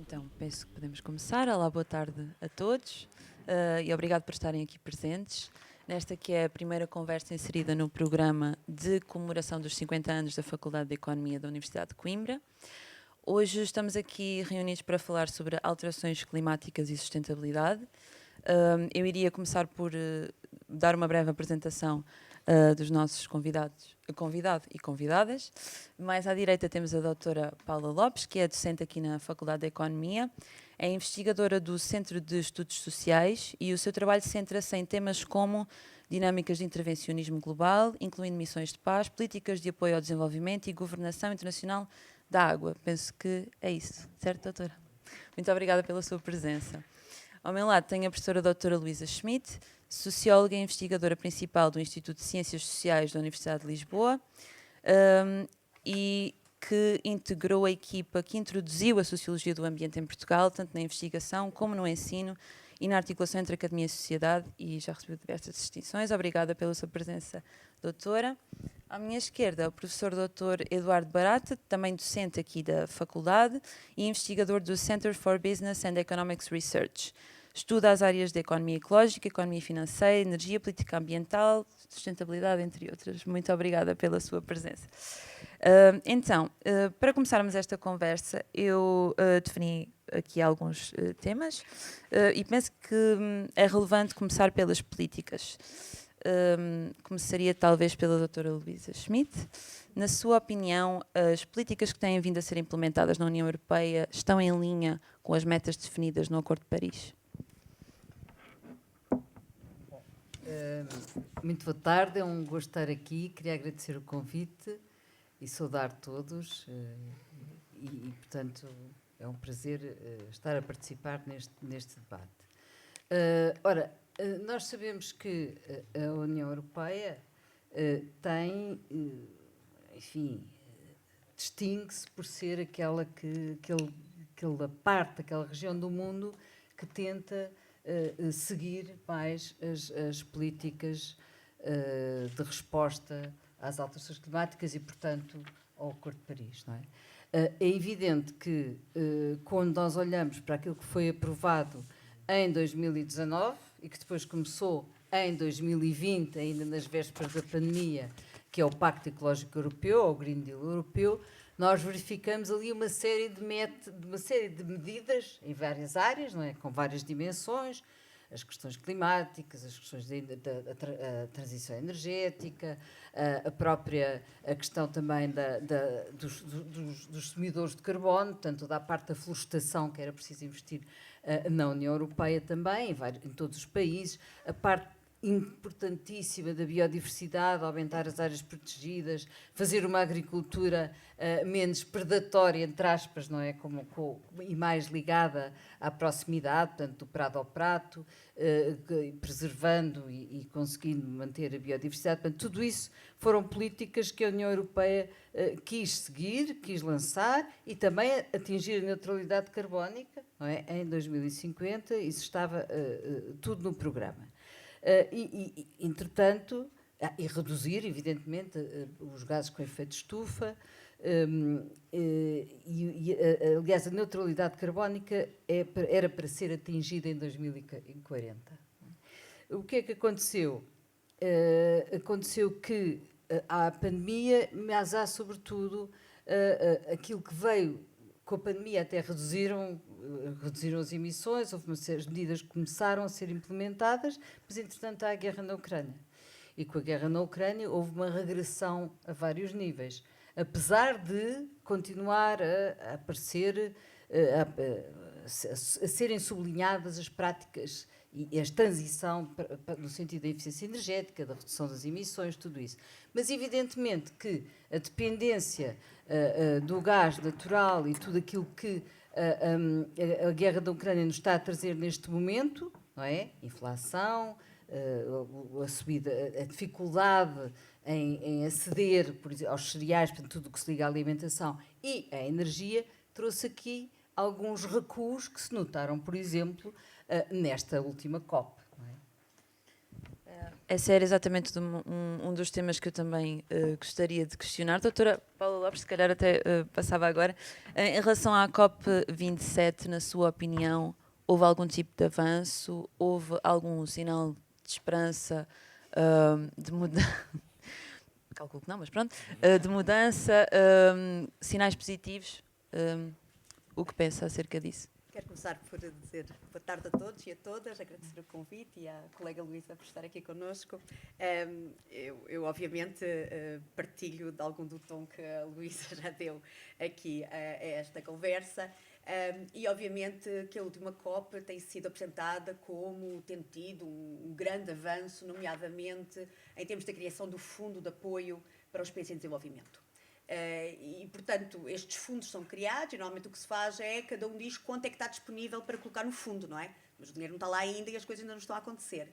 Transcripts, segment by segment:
Então, penso que podemos começar. Olá, boa tarde a todos e obrigado por estarem aqui presentes nesta que é a primeira conversa inserida no programa de comemoração dos 50 anos da Faculdade de Economia da Universidade de Coimbra. Hoje estamos aqui reunidos para falar sobre alterações climáticas e sustentabilidade. Eu iria começar por dar uma breve apresentação dos nossos convidado e convidadas. Mais à direita temos a doutora Paula Lopes, que é docente aqui na Faculdade de Economia, é investigadora do Centro de Estudos Sociais e o seu trabalho centra-se em temas como dinâmicas de intervencionismo global, incluindo missões de paz, políticas de apoio ao desenvolvimento e governação internacional da água. Penso que é isso, certo, doutora? Muito obrigada pela sua presença. Ao meu lado tenho a professora doutora Luísa Schmidt, socióloga e investigadora principal do Instituto de Ciências Sociais da Universidade de Lisboa e que integrou a equipa que introduziu a Sociologia do Ambiente em Portugal, tanto na investigação como no ensino e na articulação entre academia e sociedade, e já recebeu diversas distinções. Obrigada pela sua presença, doutora. À minha esquerda, o professor Dr. Eduardo Barata, também docente aqui da faculdade e investigador do Center for Business and Economics Research. Estuda as áreas de economia ecológica, economia financeira, energia, política ambiental, sustentabilidade, entre outras. Muito obrigada pela sua presença. Para começarmos esta conversa, eu defini aqui alguns temas e penso que é relevante começar pelas políticas. Começaria talvez pela doutora Luísa Schmidt. Na sua opinião, as políticas que têm vindo a ser implementadas na União Europeia estão em linha com as metas definidas no Acordo de Paris? Muito boa tarde, é um gosto estar aqui. Queria agradecer o convite e saudar todos portanto, é um prazer estar a participar neste debate. Nós sabemos que a União Europeia tem, enfim, distingue-se por ser aquela parte, aquela região do mundo que tenta seguir mais as políticas de resposta às alterações climáticas e, portanto, ao Acordo de Paris, não é? É evidente que, quando nós olhamos para aquilo que foi aprovado em 2019 e que depois começou em 2020, ainda nas vésperas da pandemia, que é o Pacto Ecológico Europeu, ou o Green Deal Europeu, nós verificamos ali uma série de medidas em várias áreas, não é? Com várias dimensões, as questões climáticas, as questões da transição energética, a questão também dos emissores de carbono, portanto, da parte da florestação, que era preciso investir na União Europeia também, em todos os países, a parte importantíssima da biodiversidade, aumentar as áreas protegidas, fazer uma agricultura menos predatória, entre aspas, não é? E mais ligada à proximidade, portanto, do prado ao prato, preservando e conseguindo manter a biodiversidade. Portanto, tudo isso foram políticas que a União Europeia quis seguir, quis lançar e também atingir a neutralidade carbónica, não é? Em 2050, isso estava tudo no programa. Entretanto, e reduzir, evidentemente, os gases com efeito de estufa. Aliás, a neutralidade carbónica era para ser atingida em 2040. O que é que aconteceu? Aconteceu que há a pandemia, mas há, sobretudo, aquilo que veio com a pandemia até reduziram as emissões, houve uma série de medidas que começaram a ser implementadas, mas, entretanto, há a guerra na Ucrânia. E com a guerra na Ucrânia houve uma regressão a vários níveis. Apesar de continuar a aparecer, a serem sublinhadas as práticas e a transição no sentido da eficiência energética, da redução das emissões, tudo isso. Mas, evidentemente, que a dependência do gás natural e tudo aquilo que a guerra da Ucrânia nos está a trazer neste momento, não é? Inflação, a subida, a dificuldade em aceder, por exemplo, aos cereais, portanto, tudo o que se liga à alimentação e à energia, trouxe aqui alguns recuos que se notaram, por exemplo, nesta última COP. Não é? Esse era exatamente um dos temas que eu também gostaria de questionar. Doutora Paula Lopes, se calhar até passava agora. Em relação à COP27, na sua opinião, houve algum tipo de avanço? Houve algum sinal de esperança, de mudança? Calculo que não, mas pronto. De mudança, sinais positivos? O que pensa acerca disso? Quero começar por dizer boa tarde a todos e a todas, agradecer o convite e à colega Luísa por estar aqui connosco. Eu obviamente, partilho de algum do tom que a Luísa já deu aqui a esta conversa. E obviamente que a última COP tem sido apresentada como tendo tido um grande avanço, nomeadamente em termos da criação do Fundo de Apoio para os países em desenvolvimento. E, portanto, estes fundos são criados e normalmente o que se faz é cada um diz quanto é que está disponível para colocar no fundo, não é? Mas o dinheiro não está lá ainda e as coisas ainda não estão a acontecer.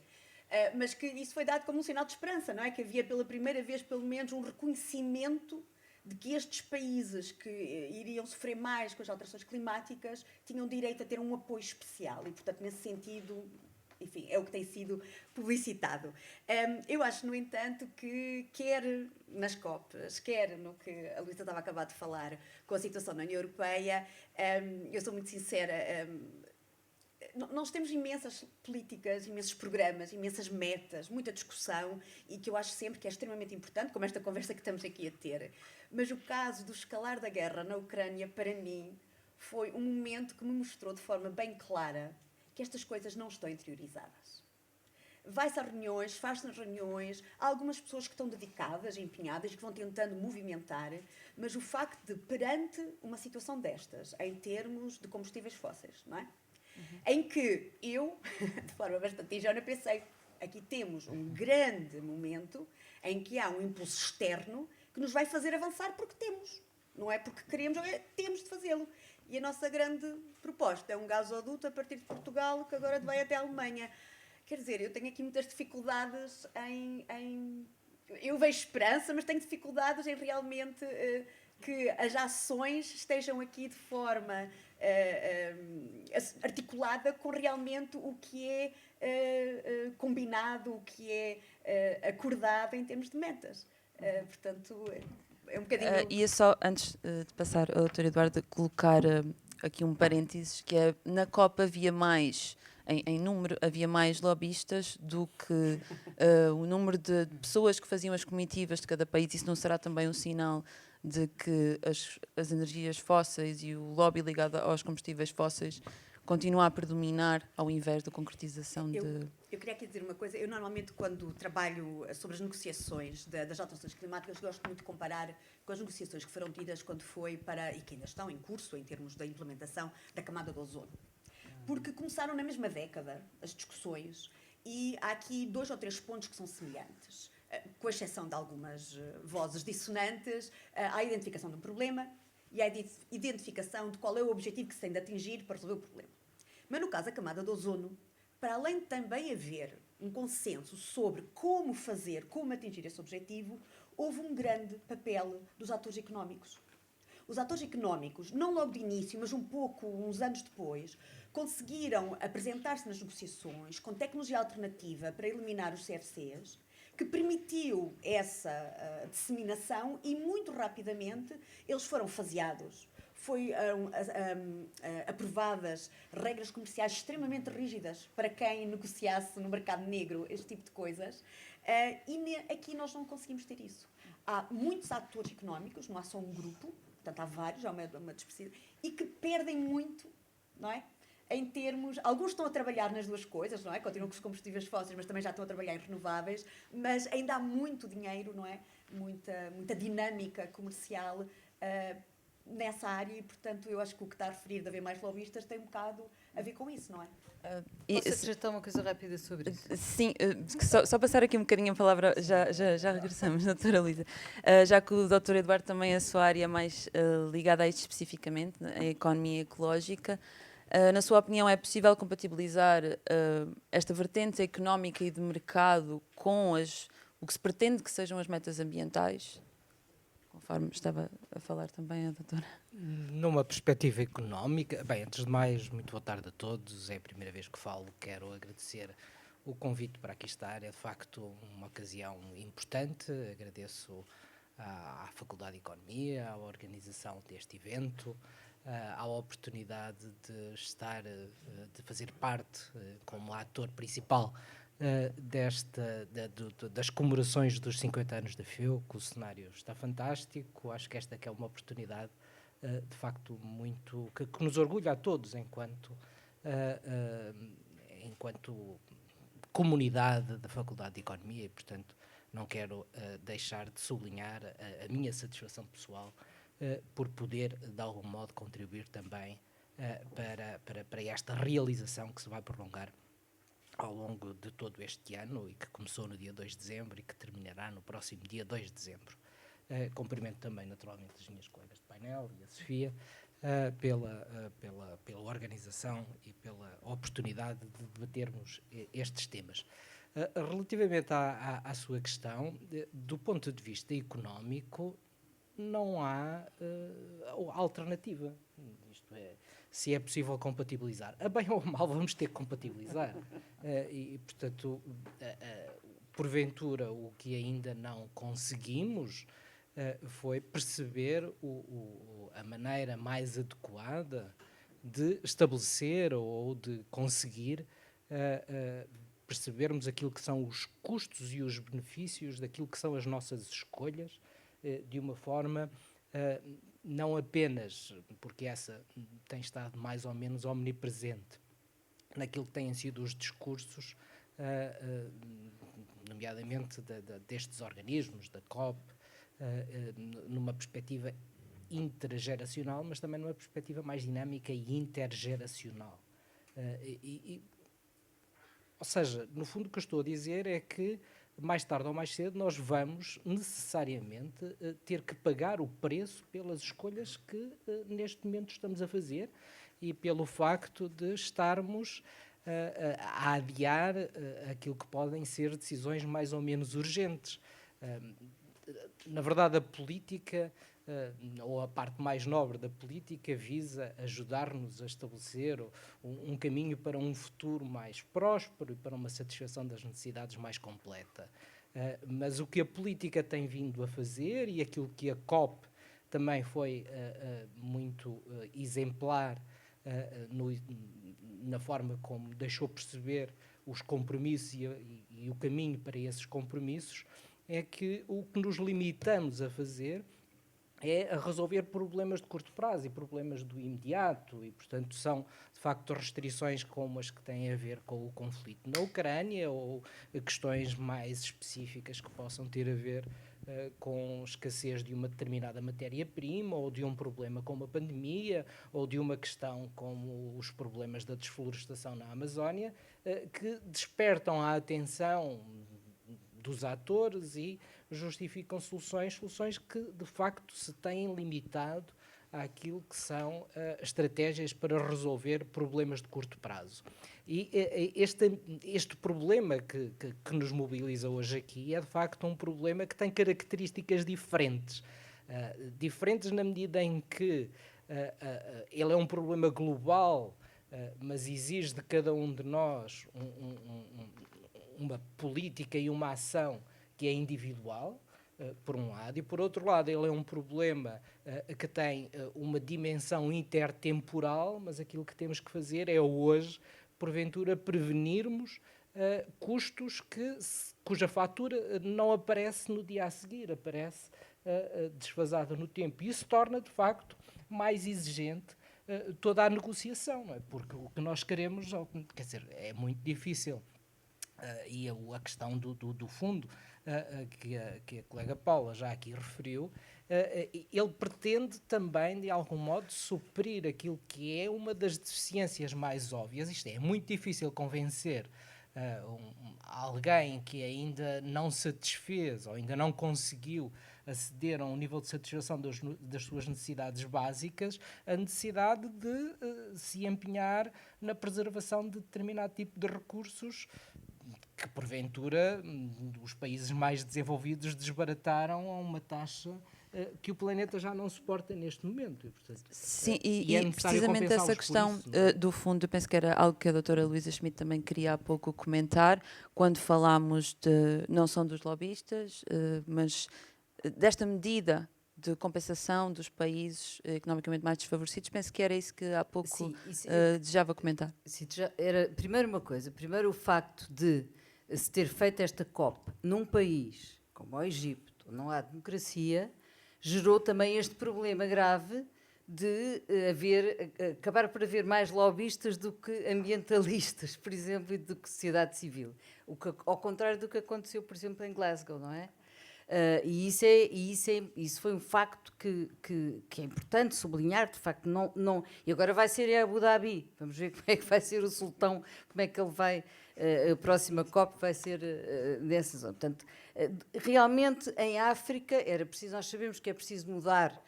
Mas que isso foi dado como um sinal de esperança, não é? Que havia pela primeira vez, pelo menos, um reconhecimento de que estes países que iriam sofrer mais com as alterações climáticas tinham direito a ter um apoio especial e, portanto, nesse sentido, enfim, é o que tem sido publicitado. Eu acho, no entanto, que quer nas COPs, quer no que a Luísa estava a acabar de falar com a situação na União Europeia, eu sou muito sincera, nós temos imensas políticas, imensos programas, imensas metas, muita discussão e que eu acho sempre que é extremamente importante, como esta conversa que estamos aqui a ter. Mas o caso do escalar da guerra na Ucrânia, para mim, foi um momento que me mostrou de forma bem clara que estas coisas não estão interiorizadas. Vai-se a reuniões, faz-se nas reuniões, há algumas pessoas que estão dedicadas, empenhadas, que vão tentando movimentar, mas o facto de, perante uma situação destas, em termos de combustíveis fósseis, não é? Em que eu, de forma bastante ingênua, pensei, aqui temos um grande momento em que há um impulso externo que nos vai fazer avançar porque temos. Não é porque queremos, temos de fazê-lo. E a nossa grande proposta é um gasoduto a partir de Portugal que agora vai até a Alemanha. Quer dizer, eu tenho aqui muitas dificuldades em... Eu vejo esperança, mas tenho dificuldades em realmente que as ações estejam aqui de forma articulada com realmente o que é combinado, o que é acordado em termos de metas. Portanto, é um bocadinho... E é só, antes de passar ao Dr. Eduardo, colocar aqui um parênteses, que é, na COP havia mais, em número, havia mais lobistas do que o número de pessoas que faziam as comitivas de cada país. Isso não será também um sinal de que as energias fósseis e o lobby ligado aos combustíveis fósseis continua a predominar ao invés da concretização de... Eu queria aqui dizer uma coisa. Eu normalmente, quando trabalho sobre as negociações das alterações climáticas, gosto muito de comparar com as negociações que foram tidas quando foi para, e que ainda estão em curso em termos da implementação da camada de ozono. Porque começaram na mesma década as discussões e há aqui 2 ou 3 pontos que são semelhantes, com exceção de algumas vozes dissonantes, à identificação de um problema e à identificação de qual é o objetivo que se tem de atingir para resolver o problema. Mas no caso da camada de ozono, para além de também haver um consenso sobre como fazer, como atingir esse objetivo, houve um grande papel dos atores económicos. Os atores económicos, não logo de início, mas uns anos depois, conseguiram apresentar-se nas negociações com tecnologia alternativa para eliminar os CFCs, que permitiu essa disseminação e, muito rapidamente, eles foram faseados. Foram aprovadas regras comerciais extremamente rígidas para quem negociasse no mercado negro este tipo de coisas. E aqui nós não conseguimos ter isso. Há muitos atores económicos, não há só um grupo, portanto há vários, há uma dispersão, e que perdem muito, não é? Em termos... Alguns estão a trabalhar nas duas coisas, não é? Continuam com os combustíveis fósseis, mas também já estão a trabalhar em renováveis, mas ainda há muito dinheiro, não é? Muita dinâmica comercial nessa área e, portanto, eu acho que o que está a referir de haver mais lobistas tem um bocado a ver com isso, não é? Posso acrescentar uma coisa rápida sobre isso? Sim, só passar aqui um bocadinho a palavra, já regressamos, doutora Luísa. Já que o doutor Eduardo também é a sua área mais ligada a isto especificamente, a economia ecológica, na sua opinião é possível compatibilizar esta vertente económica e de mercado com o que se pretende que sejam as metas ambientais? Conforme estava a falar também a doutora. Numa perspectiva económica, bem, antes de mais, muito boa tarde a todos. É a primeira vez que falo, quero agradecer o convite para aqui estar. É de facto uma ocasião importante. Agradeço à Faculdade de Economia, à organização deste evento, à oportunidade de estar, de fazer parte como ator principal das comemorações dos 50 anos da FEUC. O cenário está fantástico. Acho que esta que é uma oportunidade de facto muito que nos orgulha a todos enquanto comunidade da Faculdade de Economia, e portanto não quero deixar de sublinhar a minha satisfação pessoal por poder de algum modo contribuir também para esta realização que se vai prolongar ao longo de todo este ano e que começou no dia 2 de dezembro e que terminará no próximo dia 2 de dezembro. Cumprimento também naturalmente as minhas colegas de painel e a Sofia pela organização e pela oportunidade de debatermos estes temas. Relativamente à sua questão, do ponto de vista económico, não há alternativa. Isto é, se é possível compatibilizar. A bem ou a mal vamos ter que compatibilizar. E, portanto, porventura, o que ainda não conseguimos foi perceber a maneira mais adequada de estabelecer ou de conseguir percebermos aquilo que são os custos e os benefícios daquilo que são as nossas escolhas de uma forma não apenas, porque essa tem estado mais ou menos omnipresente naquilo que têm sido os discursos, nomeadamente destes organismos, da COP, numa perspectiva intergeracional, mas também numa perspectiva mais dinâmica e intergeracional. Ou seja, no fundo o que eu estou a dizer é que mais tarde ou mais cedo nós vamos necessariamente ter que pagar o preço pelas escolhas que neste momento estamos a fazer e pelo facto de estarmos a adiar aquilo que podem ser decisões mais ou menos urgentes. Na verdade, a política, ou a parte mais nobre da política, visa ajudar-nos a estabelecer um caminho para um futuro mais próspero e para uma satisfação das necessidades mais completa. Mas o que a política tem vindo a fazer, e aquilo que a COP também foi muito exemplar na forma como deixou perceber os compromissos e o caminho para esses compromissos, é que o que nos limitamos a fazer é a resolver problemas de curto prazo e problemas do imediato, e portanto são de facto restrições como as que têm a ver com o conflito na Ucrânia ou questões mais específicas que possam ter a ver com escassez de uma determinada matéria-prima, ou de um problema como a pandemia, ou de uma questão como os problemas da desflorestação na Amazónia, que despertam a atenção dos atores e justificam soluções que de facto se têm limitado àquilo que são estratégias para resolver problemas de curto prazo. E este problema que nos mobiliza hoje aqui é de facto um problema que tem características diferentes. Diferentes na medida em que ele é um problema global, mas exige de cada um de nós uma política e uma ação que é individual, por um lado, e por outro lado ele é um problema que tem uma dimensão intertemporal, mas aquilo que temos que fazer é hoje, porventura, prevenirmos custos cuja fatura não aparece no dia a seguir, aparece desfasada no tempo. E isso torna, de facto, mais exigente toda a negociação, não é? Porque o que nós queremos, quer dizer, é muito difícil. E a questão do fundo, que a colega Paula já aqui referiu, ele pretende também, de algum modo, suprir aquilo que é uma das deficiências mais óbvias. Isto é muito difícil convencer alguém que ainda não satisfez ou ainda não conseguiu aceder a um nível de satisfação das suas necessidades básicas, a necessidade de se empenhar na preservação de determinado tipo de recursos que, porventura, os países mais desenvolvidos desbarataram a uma taxa que o planeta já não suporta neste momento. E, portanto, Sim, e é e necessário precisamente compensá-los essa por questão isso, não é? do fundo, eu penso que era algo que a doutora Luísa Schmidt também queria há pouco comentar, quando falámos de, não são dos lobistas, mas desta medida de compensação dos países economicamente mais desfavorecidos, penso que era isso que há pouco Sim, isso desejava comentar. sim, era, primeiro uma coisa, primeiro o facto de se ter feito esta COP num país como o Egito, onde não há democracia, gerou também este problema grave de acabar por haver mais lobistas do que ambientalistas, por exemplo, e do que sociedade civil. Ao contrário do que aconteceu, por exemplo, em Glasgow, não é? Isso foi um facto que é importante sublinhar, de facto, e agora vai ser em Abu Dhabi, vamos ver como é que vai ser o sultão, como é que ele vai, a próxima COP vai ser nessa zona. Portanto, realmente em África era preciso, nós sabemos que é preciso mudar,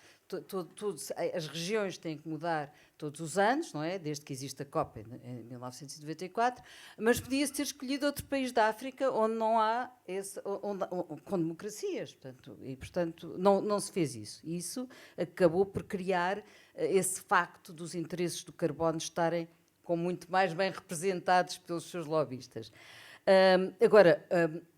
as regiões têm que mudar todos os anos, não é? Desde que existe a COP em 1994, mas podia-se ter escolhido outro país da África onde não há com democracias, portanto não se fez isso. E isso acabou por criar esse facto dos interesses do carbono estarem com muito mais bem representados pelos seus lobistas. Agora,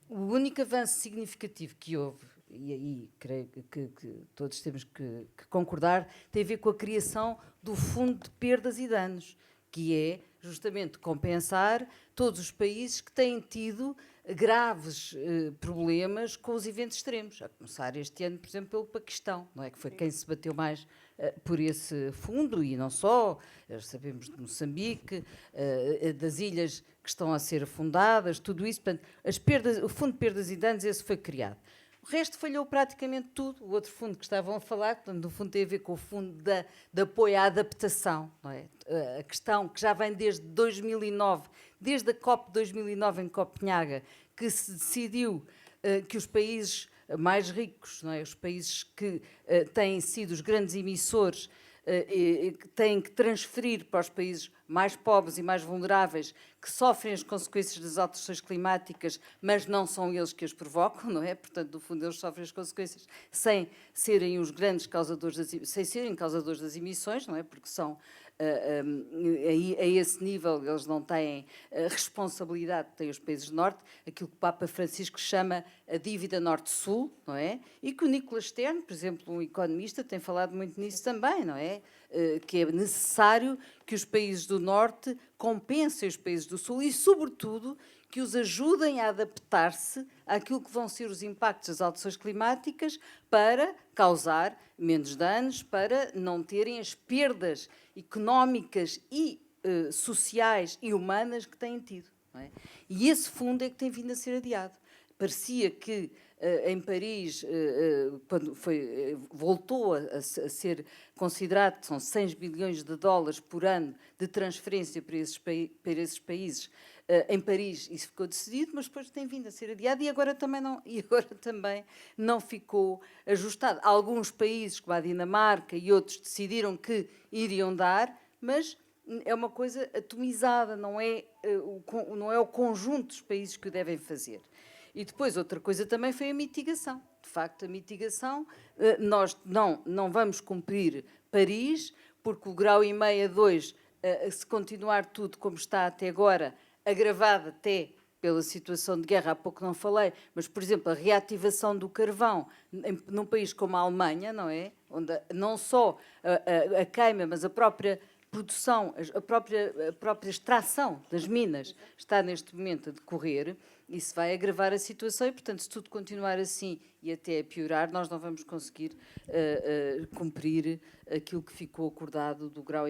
o único avanço significativo que houve, e aí creio que todos temos que concordar, tem a ver com a criação do Fundo de Perdas e Danos, que é justamente compensar todos os países que têm tido graves problemas com os eventos extremos, a começar este ano, por exemplo, pelo Paquistão, não é? Que foi quem se bateu mais por esse fundo, e não só, sabemos de Moçambique, das ilhas que estão a ser afundadas, tudo isso, portanto, o Fundo de Perdas e Danos, esse foi criado. O resto falhou praticamente tudo. O outro fundo que estavam a falar, portanto, no fundo tem a ver com o fundo de apoio à adaptação, não é? A questão que já vem desde 2009, desde a COP 2009 em Copenhaga, que se decidiu que os países mais ricos, não é? Os países que têm sido os grandes emissores, que têm que transferir para os países mais pobres e mais vulneráveis, que sofrem as consequências das alterações climáticas, mas não são eles que as provocam, não é? Portanto, no fundo, eles sofrem as consequências sem serem os grandes causadores sem serem causadores das emissões, não é? Porque são a esse nível eles não têm responsabilidade que têm os países do Norte, aquilo que o Papa Francisco chama a dívida Norte-Sul, não é? E que o Nicholas Stern, por exemplo, um economista, tem falado muito nisso também, não é? Que é necessário que os países do Norte compensem os países do Sul e, sobretudo, que os ajudem a adaptar-se àquilo que vão ser os impactos das alterações climáticas para causar menos danos, para não terem as perdas económicas e sociais e humanas que têm tido. Não é? E esse fundo é que tem vindo a ser adiado. Parecia que em Paris, quando voltou a ser considerado que são 100 bilhões de dólares por ano de transferência para esses países, em Paris isso ficou decidido, mas depois tem vindo a ser adiado e agora também não ficou ajustado. Alguns países, como a Dinamarca e outros, decidiram que iriam dar, mas é uma coisa atomizada, não é o conjunto dos países que o devem fazer. E depois outra coisa também foi a mitigação. De facto, a mitigação, nós não vamos cumprir Paris, porque o grau e meio a 2, se continuar tudo como está até agora, agravado até pela situação de guerra, há pouco não falei, mas, por exemplo, a reativação do carvão num país como a Alemanha, não é? Onde não só a queima, mas a própria produção, a própria extração das minas está neste momento a decorrer, isso vai agravar a situação e, portanto, se tudo continuar assim e até piorar, nós não vamos conseguir cumprir aquilo que ficou acordado do grau,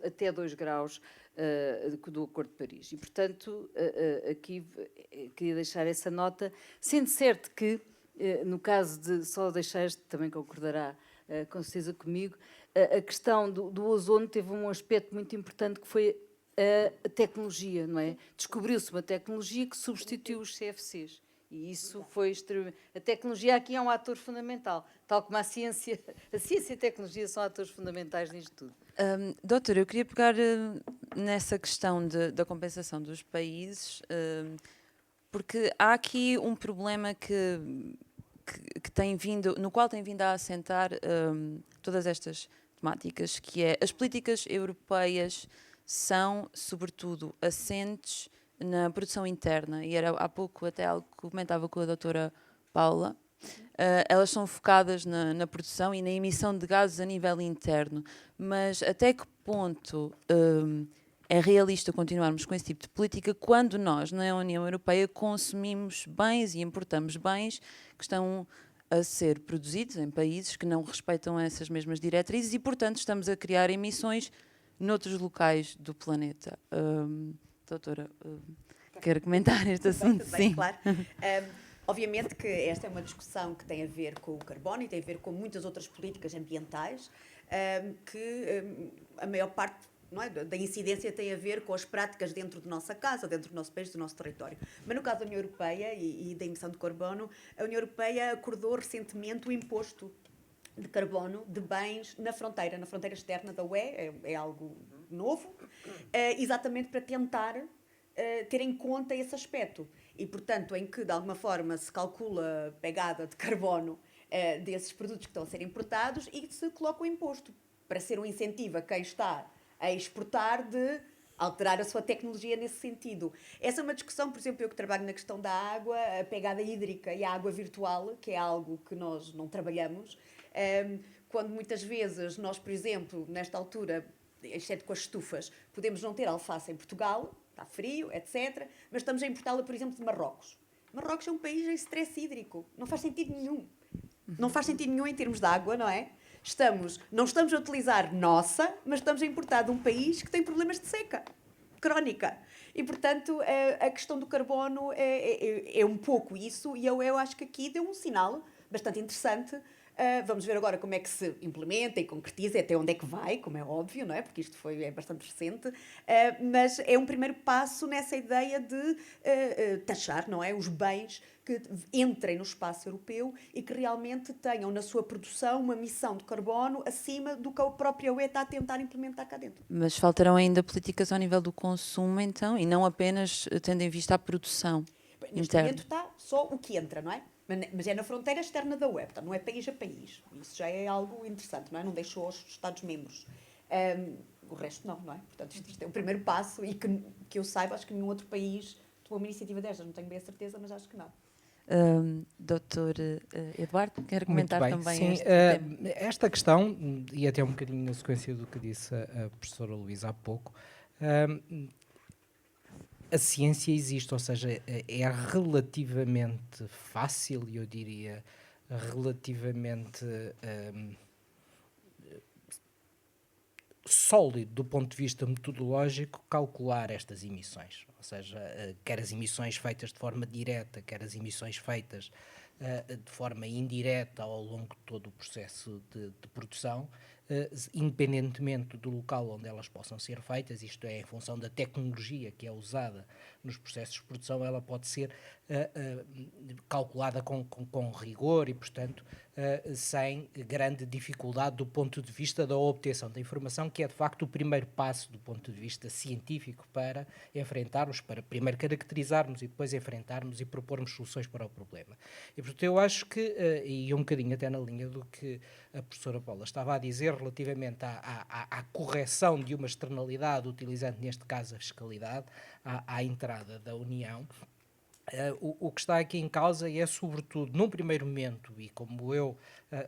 até 2 graus do Acordo de Paris. E, portanto, aqui queria deixar essa nota, sendo certo que, no caso de só deixar este, também concordará com certeza comigo, a questão do ozono teve um aspecto muito importante que foi a tecnologia, não é? Descobriu-se uma tecnologia que substituiu os CFCs. E isso foi extremamente... A tecnologia aqui é um ator fundamental, tal como a ciência e a tecnologia são atores fundamentais nisto tudo. Doutora, eu queria pegar nessa questão da compensação dos países, porque há aqui um problema que que tem vindo, no qual tem vindo a assentar todas estas temáticas, que é as políticas europeias são, sobretudo, assentes na produção interna, e era há pouco até algo que comentava com a doutora Paula. Elas são focadas na produção e na emissão de gases a nível interno, mas até que ponto é realista continuarmos com esse tipo de política quando nós, na União Europeia, consumimos bens e importamos bens que estão a ser produzidos em países que não respeitam essas mesmas diretrizes e, portanto, estamos a criar emissões noutros locais do planeta. Doutora, quer comentar este assunto? Tudo bem, sim. Claro. Obviamente que esta é uma discussão que tem a ver com o carbono e tem a ver com muitas outras políticas ambientais, que a maior parte, não é, da incidência tem a ver com as práticas dentro da nossa casa, dentro do nosso país, do nosso território. Mas no caso da União Europeia e da emissão de carbono, a União Europeia acordou recentemente o imposto de carbono de bens na fronteira externa da UE, é algo novo, exatamente para tentar ter em conta esse aspecto. E, portanto, em que, de alguma forma, se calcula a pegada de carbono desses produtos que estão a ser importados e se coloca o imposto, para ser um incentivo a quem está a exportar de alterar a sua tecnologia nesse sentido. Essa é uma discussão, por exemplo, eu que trabalho na questão da água, a pegada hídrica e a água virtual, que é algo que nós não trabalhamos, quando muitas vezes nós, por exemplo, nesta altura, exceto com as estufas, podemos não ter alface em Portugal, está frio, etc., mas estamos a importá-la, por exemplo, de Marrocos. Marrocos é um país em stress hídrico, não faz sentido nenhum. Não faz sentido nenhum em termos de água, não é? Não estamos a utilizar nossa, mas estamos a importar de um país que tem problemas de seca crónica. E, portanto, a questão do carbono é um pouco isso, e eu acho que aqui deu um sinal bastante interessante. Vamos ver agora como é que se implementa e concretiza, até onde é que vai, como é óbvio, não é? Porque isto é bastante recente, mas é um primeiro passo nessa ideia de taxar, não é? Os bens que entrem no espaço europeu e que realmente tenham na sua produção uma emissão de carbono acima do que a própria UE está a tentar implementar cá dentro. Mas faltarão ainda políticas ao nível do consumo, então, e não apenas tendo em vista a produção Neste interna. momento está só o que entra, não é? Mas é na fronteira externa da UE, portanto, não é país a país. Isso já é algo interessante, não é? Não deixou os Estados-membros. O resto não é? Portanto, isto é o primeiro passo e que eu saiba, acho que nenhum outro país tomou uma iniciativa destas. Não tenho bem a certeza, mas acho que não. Doutor Eduardo, quer comentar também Sim, este tema? esta questão, e até um bocadinho na sequência do que disse a professora Luísa há pouco, a ciência existe, ou seja, é relativamente fácil, e eu diria relativamente sólido do ponto de vista metodológico calcular estas emissões, ou seja, quer as emissões feitas de forma direta, quer as emissões feitas de forma indireta ao longo de todo o processo de produção, independentemente do local onde elas possam ser feitas, isto é, em função da tecnologia que é usada nos processos de produção, ela pode ser calculada com rigor e, portanto, sem grande dificuldade do ponto de vista da obtenção da informação, que é, de facto, o primeiro passo do ponto de vista científico para enfrentarmos, para primeiro caracterizarmos e depois enfrentarmos e propormos soluções para o problema. E, portanto, eu acho que, e um bocadinho até na linha do que a professora Paula estava a dizer relativamente à correção de uma externalidade, utilizando neste caso a fiscalidade, à entrada da União, o que está aqui em causa é, sobretudo, num primeiro momento, e como eu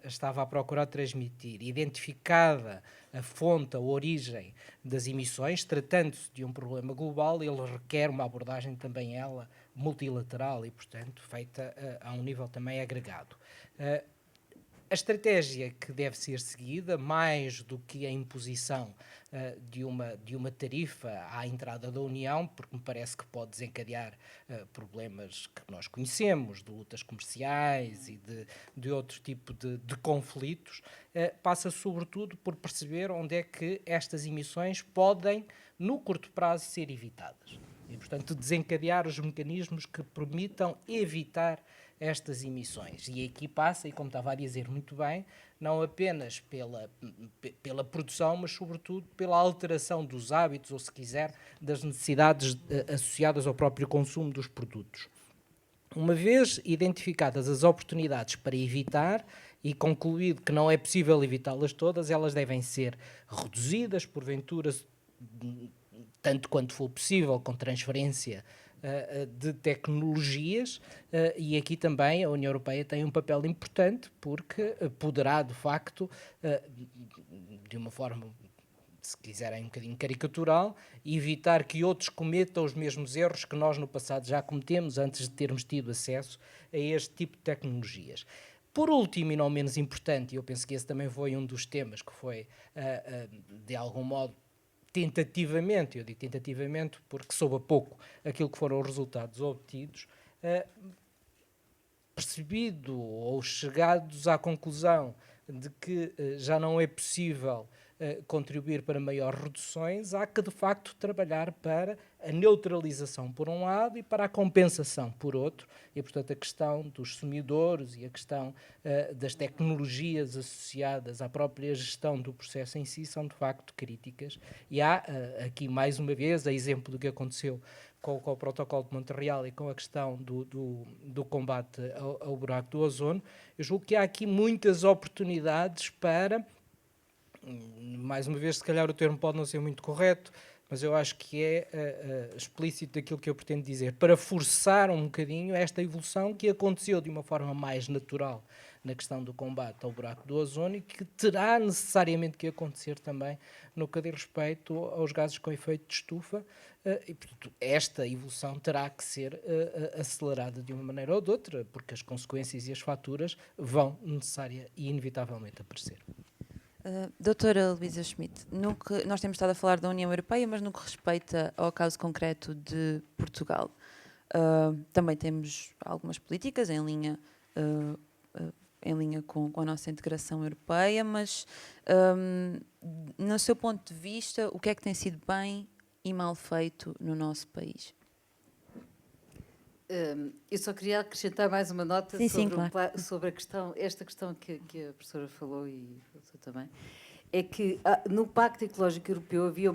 estava a procurar transmitir, identificada a fonte, a origem das emissões, tratando-se de um problema global, ele requer uma abordagem também ela multilateral e, portanto, feita a um nível também agregado. A estratégia que deve ser seguida, mais do que a imposição de uma tarifa à entrada da União, porque me parece que pode desencadear problemas que nós conhecemos, de lutas comerciais e de outro tipo de conflitos, passa sobretudo por perceber onde é que estas emissões podem, no curto prazo, ser evitadas. E, portanto, desencadear os mecanismos que permitam evitar estas emissões. E aqui passa, e como estava a dizer muito bem, não apenas pela produção, mas sobretudo pela alteração dos hábitos, ou se quiser, das necessidades associadas ao próprio consumo dos produtos. Uma vez identificadas as oportunidades para evitar e concluído que não é possível evitá-las todas, elas devem ser reduzidas, porventura, tanto quanto for possível, com transferência de tecnologias, e aqui também a União Europeia tem um papel importante, porque poderá, de facto, de uma forma, se quiserem, um bocadinho caricatural, evitar que outros cometam os mesmos erros que nós no passado já cometemos antes de termos tido acesso a este tipo de tecnologias. Por último, e não menos importante, e eu penso que esse também foi um dos temas que foi, de algum modo, tentativamente, eu digo tentativamente porque soube a pouco aquilo que foram os resultados obtidos, percebido ou chegados à conclusão de que já não é possível contribuir para maiores reduções, há que de facto trabalhar para a neutralização por um lado e para a compensação por outro, e portanto a questão dos sumidouros e a questão das tecnologias associadas à própria gestão do processo em si são de facto críticas, e há aqui mais uma vez, a exemplo do que aconteceu com o protocolo de Montreal e com a questão do combate ao buraco do ozono, eu julgo que há aqui muitas oportunidades para, mais uma vez, se calhar o termo pode não ser muito correto, mas eu acho que é explícito daquilo que eu pretendo dizer, para forçar um bocadinho esta evolução que aconteceu de uma forma mais natural na questão do combate ao buraco do ozono e que terá necessariamente que acontecer também no que diz respeito aos gases com efeito de estufa, e portanto esta evolução terá que ser acelerada de uma maneira ou de outra, porque as consequências e as faturas vão necessária e inevitavelmente aparecer. Doutora Luísa Schmidt, nós temos estado a falar da União Europeia, mas no que respeita ao caso concreto de Portugal, também temos algumas políticas em linha com a nossa integração europeia, mas no seu ponto de vista, o que é que tem sido bem e mal feito no nosso país? Eu só queria acrescentar mais uma nota claro. sobre esta questão que a professora falou e o doutor também, é que no Pacto Ecológico Europeu havia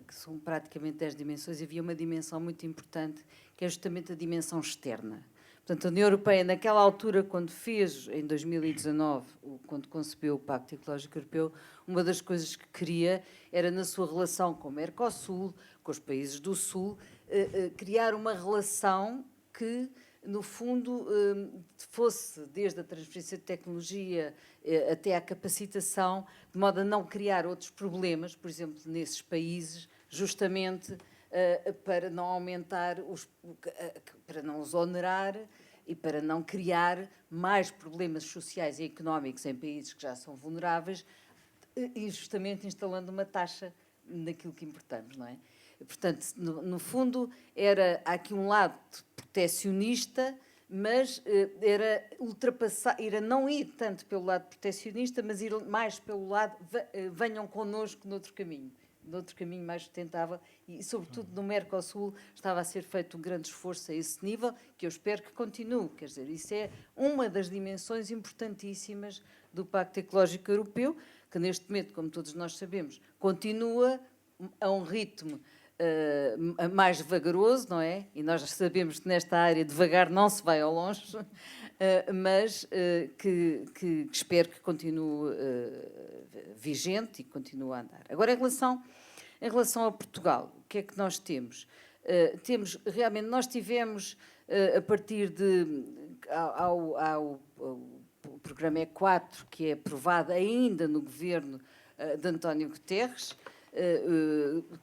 que são praticamente 10 dimensões, havia uma dimensão muito importante, que é justamente a dimensão externa. Portanto, a União Europeia, naquela altura, quando fez, em 2019, quando concebeu o Pacto Ecológico Europeu, uma das coisas que queria era, na sua relação com o Mercosul, com os países do Sul, criar uma relação que, no fundo, fosse desde a transferência de tecnologia até à capacitação, de modo a não criar outros problemas, por exemplo, nesses países, justamente para não aumentar, para não os onerar e para não criar mais problemas sociais e económicos em países que já são vulneráveis, e justamente instalando uma taxa naquilo que importamos, não é? Portanto, no fundo, há aqui um lado protecionista, mas era não ir tanto pelo lado protecionista, mas ir mais pelo lado, venham connosco noutro caminho mais sustentável, e sobretudo no Mercosul estava a ser feito um grande esforço a esse nível, que eu espero que continue. Quer dizer, isso é uma das dimensões importantíssimas do Pacto Ecológico Europeu, que neste momento, como todos nós sabemos, continua a um ritmo mais vagaroso, não é? E nós sabemos que nesta área devagar não se vai ao longe, mas que espero que continue vigente e que continue a andar. Agora, em relação a Portugal, o que é que nós temos? Realmente, nós tivemos, a partir o programa E4, que é aprovado ainda no governo de António Guterres,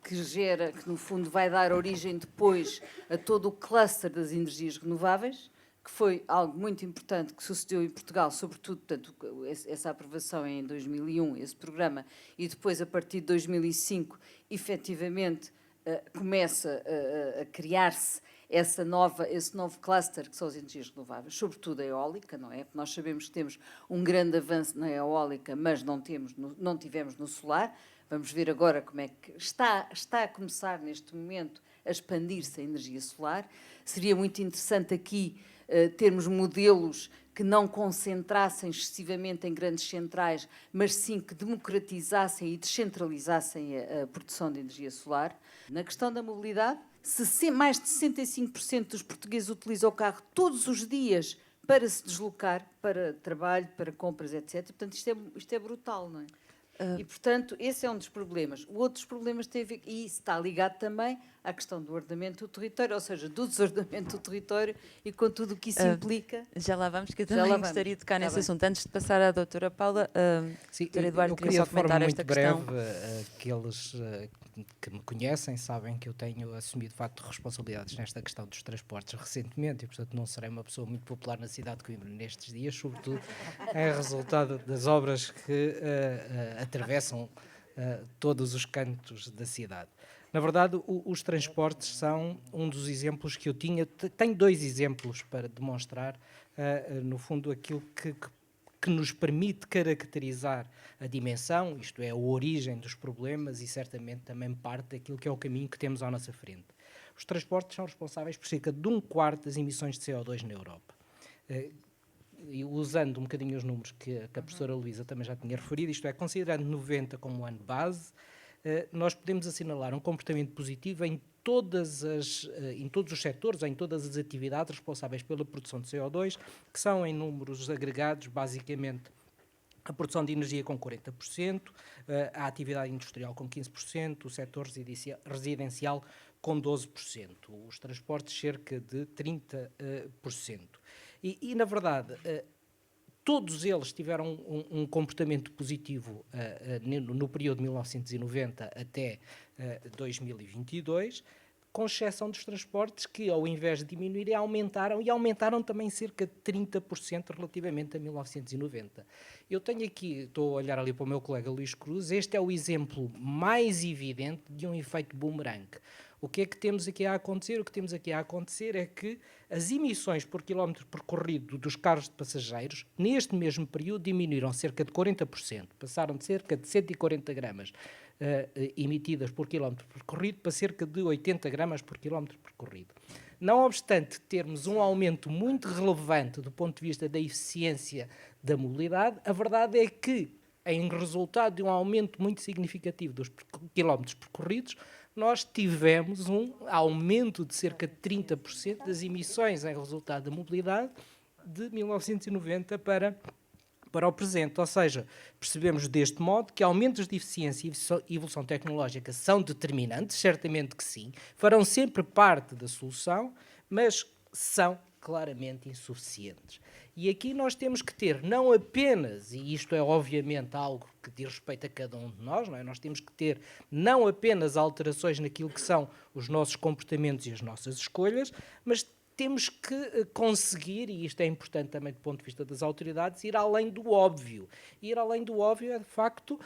que no fundo vai dar origem depois a todo o cluster das energias renováveis, que foi algo muito importante que sucedeu em Portugal, sobretudo, portanto, essa aprovação em 2001, esse programa, e depois, a partir de 2005, efetivamente, começa a criar-se esse novo cluster, que são as energias renováveis, sobretudo a eólica, não é? Porque nós sabemos que temos um grande avanço na eólica, mas não tivemos no solar. Vamos ver agora como é que está a começar, neste momento, a expandir-se a energia solar. Seria muito interessante aqui termos modelos que não concentrassem excessivamente em grandes centrais, mas sim que democratizassem e descentralizassem a produção de energia solar. Na questão da mobilidade, mais de 65% dos portugueses utilizam o carro todos os dias para se deslocar, para trabalho, para compras, etc. Portanto, isto é brutal, não é? E, portanto, esse é um dos problemas. Outros problemas têm a ver, e isso está ligado também à questão do ordenamento do território, ou seja, do desordenamento do território e com tudo o que isso implica. Já lá vamos, que eu também gostaria de tocar nesse assunto. Antes de passar à doutora Paula, Sim, doutora Eduardo, eu queria queria só comentar de esta forma questão. muito breve, aqueles que me conhecem sabem que eu tenho assumido de facto responsabilidades nesta questão dos transportes recentemente e, portanto, não serei uma pessoa muito popular na cidade de Coimbra nestes dias, sobretudo é resultado das obras que atravessam todos os cantos da cidade. Na verdade, os transportes são um dos exemplos que eu tinha. Tenho 2 exemplos para demonstrar, no fundo, aquilo que nos permite caracterizar a dimensão, isto é, a origem dos problemas e certamente também parte daquilo que é o caminho que temos à nossa frente. Os transportes são responsáveis por cerca de 1/4 das emissões de CO2 na Europa. E usando um bocadinho os números que a professora Luísa também já tinha referido, isto é, considerando 90 como ano base, nós podemos assinalar um comportamento positivo em todos os setores, em todas as atividades responsáveis pela produção de CO2, que são em números agregados, basicamente, a produção de energia com 40%, a atividade industrial com 15%, o setor residencial com 12%, os transportes cerca de 30%. E na verdade, todos eles tiveram um comportamento positivo no período de 1990 até 2022, com exceção dos transportes que, ao invés de diminuir, aumentaram também cerca de 30% relativamente a 1990. Eu tenho aqui, estou a olhar ali para o meu colega Luís Cruz, este é o exemplo mais evidente de um efeito boomerang. O que é que temos aqui a acontecer? O que temos aqui a acontecer é que as emissões por quilómetro percorrido dos carros de passageiros, neste mesmo período, diminuíram cerca de 40%. Passaram de cerca de 140 gramas emitidas por quilómetro percorrido para cerca de 80 gramas por quilómetro percorrido. Não obstante termos um aumento muito relevante do ponto de vista da eficiência da mobilidade, a verdade é que, em resultado de um aumento muito significativo dos quilómetros percorridos, nós tivemos um aumento de cerca de 30% das emissões em resultado da mobilidade de 1990 para o presente. Ou seja, percebemos deste modo que aumentos de eficiência e evolução tecnológica são determinantes, certamente que sim, farão sempre parte da solução, mas são claramente insuficientes. E aqui nós temos que ter não apenas, e isto é obviamente algo que diz respeito a cada um de nós, não é? Nós temos que ter não apenas alterações naquilo que são os nossos comportamentos e as nossas escolhas, mas temos que conseguir, e isto é importante também do ponto de vista das autoridades, ir além do óbvio. Ir além do óbvio é, de facto,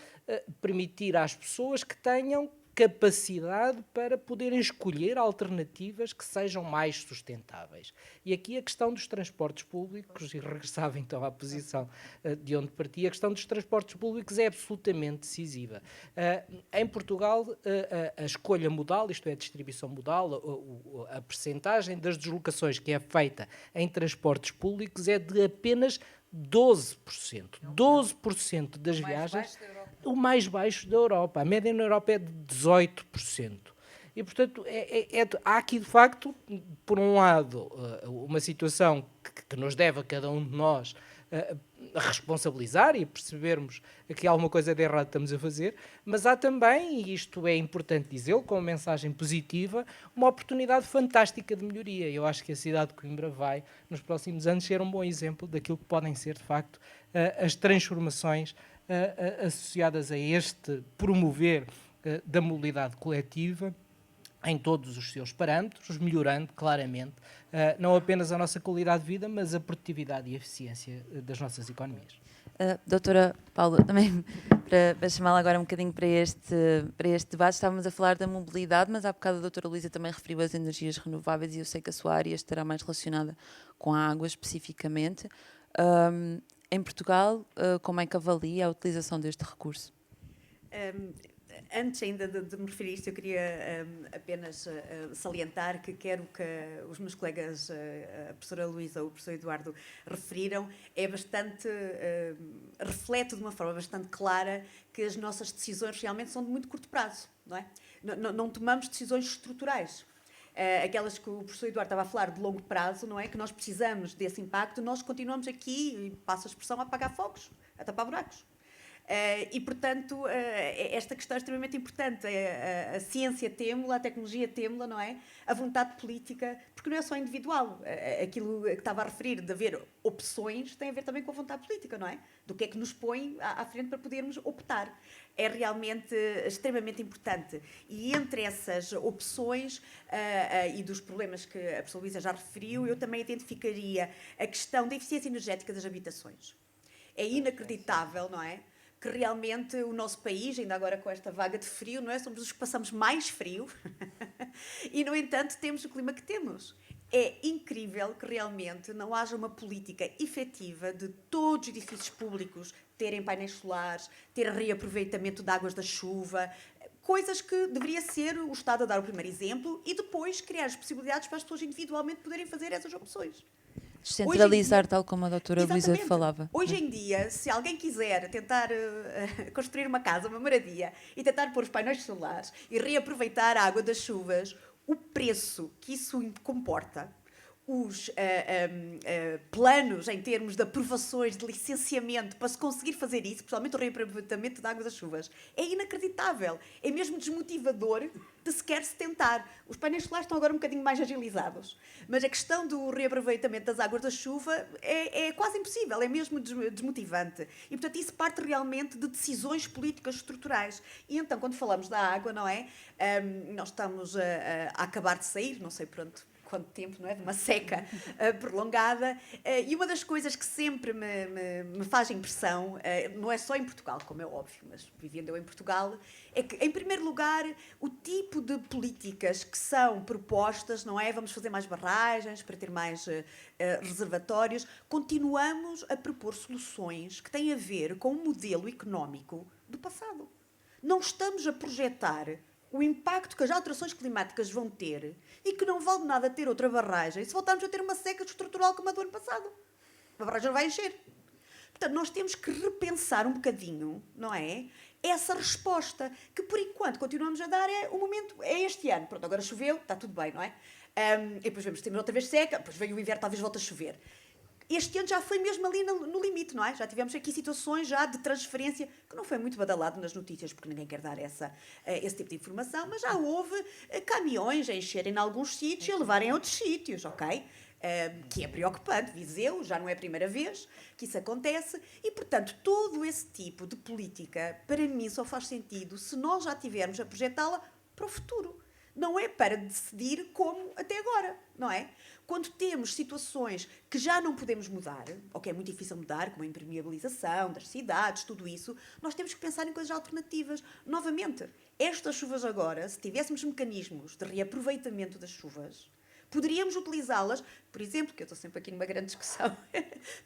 permitir às pessoas que tenham capacidade para poderem escolher alternativas que sejam mais sustentáveis. E aqui a questão dos transportes públicos, e regressava então à posição de onde partia, a questão dos transportes públicos é absolutamente decisiva. Em Portugal, a escolha modal, isto é, a distribuição modal, a percentagem das deslocações que é feita em transportes públicos é de apenas 12%. 12% das viagens, o mais baixo da Europa. A média na Europa é de 18%. E, portanto, há aqui, de facto, por um lado, uma situação que nos deve a cada um de nós a responsabilizar e percebermos que alguma coisa de errado estamos a fazer, mas há também, e isto é importante dizê-lo, com uma mensagem positiva, uma oportunidade fantástica de melhoria. Eu acho que a cidade de Coimbra vai, nos próximos anos, ser um bom exemplo daquilo que podem ser, de facto, as transformações associadas a este promover da mobilidade coletiva em todos os seus parâmetros, melhorando claramente não apenas a nossa qualidade de vida, mas a produtividade e a eficiência das nossas economias. Doutora Paula, também para chamá-la agora um bocadinho para este debate, estávamos a falar da mobilidade, mas há bocado a doutora Luísa também referiu as energias renováveis e eu sei que a sua área estará mais relacionada com a água especificamente. Em Portugal, como é que avalia a utilização deste recurso? Antes ainda de me referir a isto, eu queria apenas salientar que quero que os meus colegas, a professora Luísa ou o professor Eduardo, referiram, é bastante, reflete de uma forma bastante clara que as nossas decisões realmente são de muito curto prazo, não é? Não tomamos decisões estruturais. aquelas que o professor Eduardo estava a falar de longo prazo, não é? Que nós precisamos desse impacto, nós continuamos aqui, e passo a expressão, a apagar fogos, a tapar buracos. E, portanto, esta questão é extremamente importante. A ciência temo-la, a tecnologia temo-la, não é? A vontade política, porque não é só individual. Aquilo que estava a referir, de haver opções, tem a ver também com a vontade política, não é? Do que é que nos põe à frente para podermos optar. É realmente extremamente importante. E entre essas opções e dos problemas que a professora Luísa já referiu, eu também identificaria a questão da eficiência energética das habitações. É inacreditável, não é? Que realmente o nosso país, ainda agora com esta vaga de frio, não é? Somos os que passamos mais frio e, no entanto, temos o clima que temos. É incrível que realmente não haja uma política efetiva de todos os edifícios públicos terem painéis solares, ter reaproveitamento de águas da chuva, coisas que deveria ser o Estado a dar o primeiro exemplo e depois criar as possibilidades para as pessoas individualmente poderem fazer essas opções. Descentralizar, tal como a doutora Luísa Exatamente. falava. Hoje em dia, se alguém quiser tentar construir uma casa, uma moradia, e tentar pôr os painéis solares e reaproveitar a água das chuvas, o preço que isso comporta, os planos em termos de aprovações, de licenciamento para se conseguir fazer isso, principalmente o reaproveitamento da água das chuvas, é inacreditável. É mesmo desmotivador de sequer se tentar. Os painéis solares estão agora um bocadinho mais agilizados, mas a questão do reaproveitamento das águas da chuva é quase impossível, é mesmo desmotivante. E, portanto, isso parte realmente de decisões políticas estruturais. E então, quando falamos da água, não é? Nós estamos a acabar de sair, não sei pronto, quanto tempo, não é? De uma seca prolongada. E uma das coisas que sempre me faz impressão, não é só em Portugal, como é óbvio, mas vivendo eu em Portugal, é que, em primeiro lugar, o tipo de políticas que são propostas, não é? Vamos fazer mais barragens para ter mais reservatórios. Continuamos a propor soluções que têm a ver com o modelo económico do passado. Não estamos a projetar o impacto que as alterações climáticas vão ter e que não vale nada ter outra barragem se voltarmos a ter uma seca estrutural como a do ano passado. A barragem não vai encher. Portanto, nós temos que repensar um bocadinho, não é? Essa resposta, que por enquanto continuamos a dar, é o momento, é este ano. Pronto, agora choveu, está tudo bem, não é? E depois vemos, temos outra vez seca, depois vem o inverno, talvez volte a chover. Este ano já foi mesmo ali no limite, não é? Já tivemos aqui situações já de transferência, que não foi muito badalado nas notícias, porque ninguém quer dar esse tipo de informação, mas já houve caminhões a encherem em alguns sítios e a levarem a outros sítios, ok? Que é preocupante. Viseu, já não é a primeira vez que isso acontece, e, portanto, todo esse tipo de política, para mim, só faz sentido se nós já tivermos a projetá-la para o futuro. Não é para decidir como até agora, não é? Quando temos situações que já não podemos mudar, ou que é muito difícil mudar, como a impermeabilização das cidades, tudo isso, nós temos que pensar em coisas alternativas. Novamente, estas chuvas agora, se tivéssemos mecanismos de reaproveitamento das chuvas, poderíamos utilizá-las, por exemplo, que eu estou sempre aqui numa grande discussão,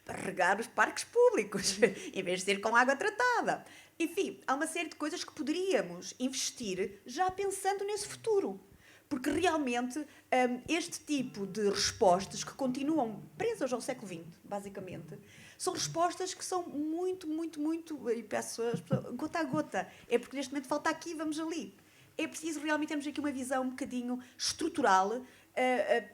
para regar os parques públicos, em vez de ser com água tratada. Enfim, há uma série de coisas que poderíamos investir já pensando nesse futuro. Porque realmente este tipo de respostas que continuam presas ao século XX, basicamente, são respostas que são muito, e peço gota a gota. É porque neste momento falta aqui, vamos ali. É preciso realmente termos aqui uma visão um bocadinho estrutural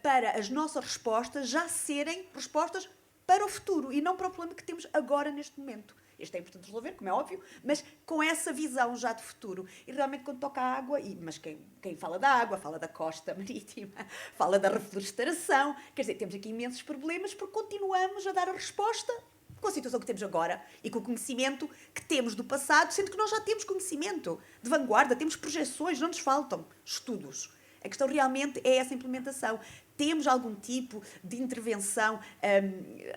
para as nossas respostas já serem respostas para o futuro e não para o problema que temos agora neste momento. Este é importante resolver, como é óbvio, mas com essa visão já de futuro. E realmente quando toca a água, mas quem fala da água, fala da costa marítima, fala da reflorestação, quer dizer, temos aqui imensos problemas porque continuamos a dar a resposta com a situação que temos agora e com o conhecimento que temos do passado, sendo que nós já temos conhecimento de vanguarda, temos projeções, não nos faltam estudos. A questão realmente é essa implementação. Temos algum tipo de intervenção,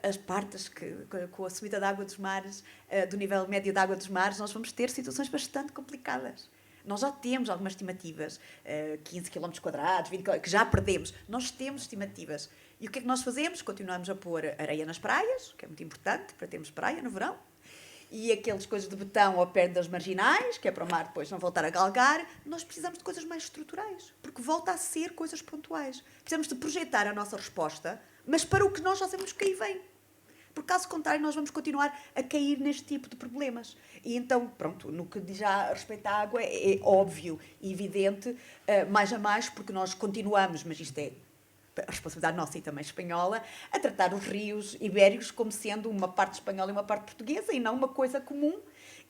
as partes que com a subida da água dos mares, do nível médio da água dos mares, nós vamos ter situações bastante complicadas. Nós já temos algumas estimativas, 15 km quadrados, 20 km, que já perdemos. Nós temos estimativas. E o que é que nós fazemos? Continuamos a pôr areia nas praias, que é muito importante para termos praia no verão. E aquelas coisas de betão ao pé das marginais, que é para o mar depois não voltar a galgar. Nós precisamos de coisas mais estruturais, porque volta a ser coisas pontuais. Precisamos de projetar a nossa resposta, mas para o que nós já sabemos que aí vem. porque caso contrário nós vamos continuar a cair neste tipo de problemas. E então, pronto, no que diz a respeito à água, é óbvio e evidente, mais a mais, porque nós continuamos, mas isto é a responsabilidade nossa e também espanhola, a tratar os rios ibéricos como sendo uma parte espanhola e uma parte portuguesa e não uma coisa comum.